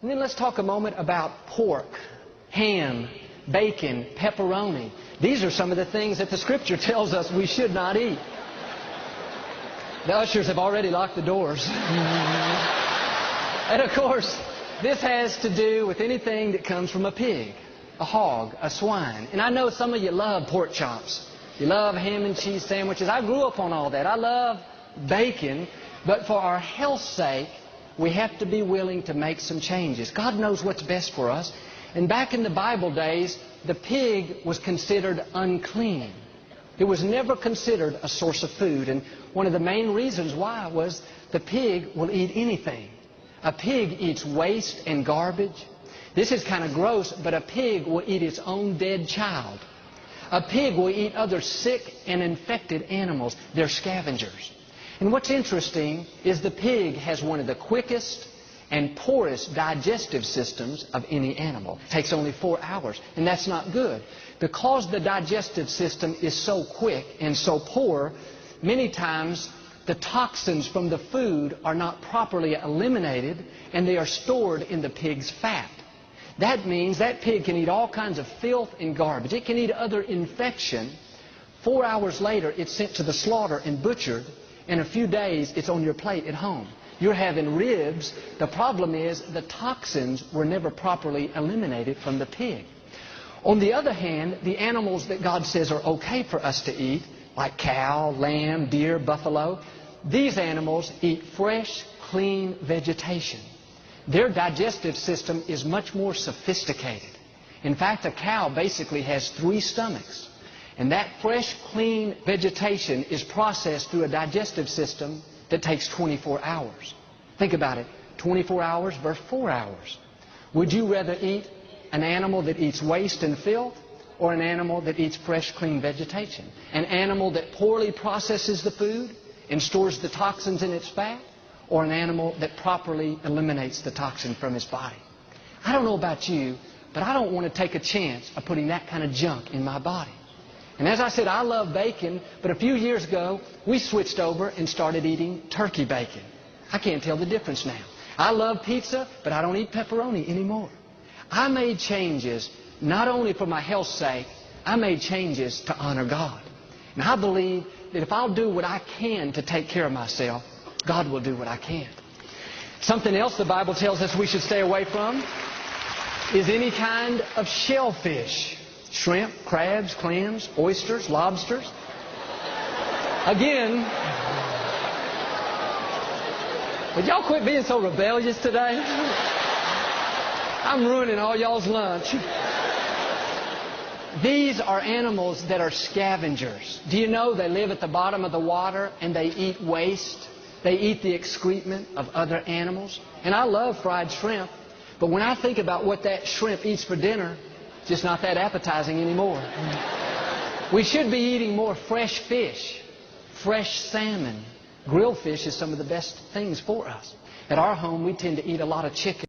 And then let's talk a moment about pork, ham, bacon, pepperoni. These are some of the things that the Scripture tells us we should not eat. The ushers have already locked the doors. And of course, this has to do with anything that comes from a pig, a hog, a swine. And I know some of you love pork chops. You love ham and cheese sandwiches. I grew up on all that. I love bacon. But for our health's sake, we have to be willing to make some changes. God knows what's best for us. And back in the Bible days, the pig was considered unclean. It was never considered a source of food. And one of the main reasons why was the pig will eat anything. A pig eats waste and garbage. This is kind of gross, but a pig will eat its own dead child. A pig will eat other sick and infected animals. They're scavengers. And what's interesting is the pig has one of the quickest and poorest digestive systems of any animal. It takes only 4 hours, and that's not good. Because the digestive system is so quick and so poor, many times the toxins from the food are not properly eliminated, and they are stored in the pig's fat. That means that pig can eat all kinds of filth and garbage. It can eat other infection. 4 hours later, it's sent to the slaughter and butchered. In a few days, it's on your plate at home. You're having ribs. The problem is the toxins were never properly eliminated from the pig. On the other hand, the animals that God says are okay for us to eat, like cow, lamb, deer, buffalo, these animals eat fresh, clean vegetation. Their digestive system is much more sophisticated. In fact, a cow basically has 3 stomachs. And that fresh, clean vegetation is processed through a digestive system that takes 24 hours. Think about it, 24 hours versus 4 hours. Would you rather eat an animal that eats waste and filth, or an animal that eats fresh, clean vegetation? An animal that poorly processes the food and stores the toxins in its fat, or an animal that properly eliminates the toxin from its body? I don't know about you, but I don't want to take a chance of putting that kind of junk in my body. And as I said, I love bacon, but a few years ago, we switched over and started eating turkey bacon. I can't tell the difference now. I love pizza, but I don't eat pepperoni anymore. I made changes not only for my health's sake, I made changes to honor God. And I believe that if I'll do what I can to take care of myself, God will do what I can. Something else the Bible tells us we should stay away from is any kind of shellfish. Shrimp, crabs, clams, oysters, lobsters. Again, would y'all quit being so rebellious today? I'm ruining all y'all's lunch. These are animals that are scavengers. Do you know they live at the bottom of the water and they eat waste? They eat the excrement of other animals. And I love fried shrimp, but when I think about what that shrimp eats for dinner, it's just not that appetizing anymore. We should be eating more fresh fish, fresh salmon. Grilled fish is some of the best things for us. At our home, we tend to eat a lot of chicken.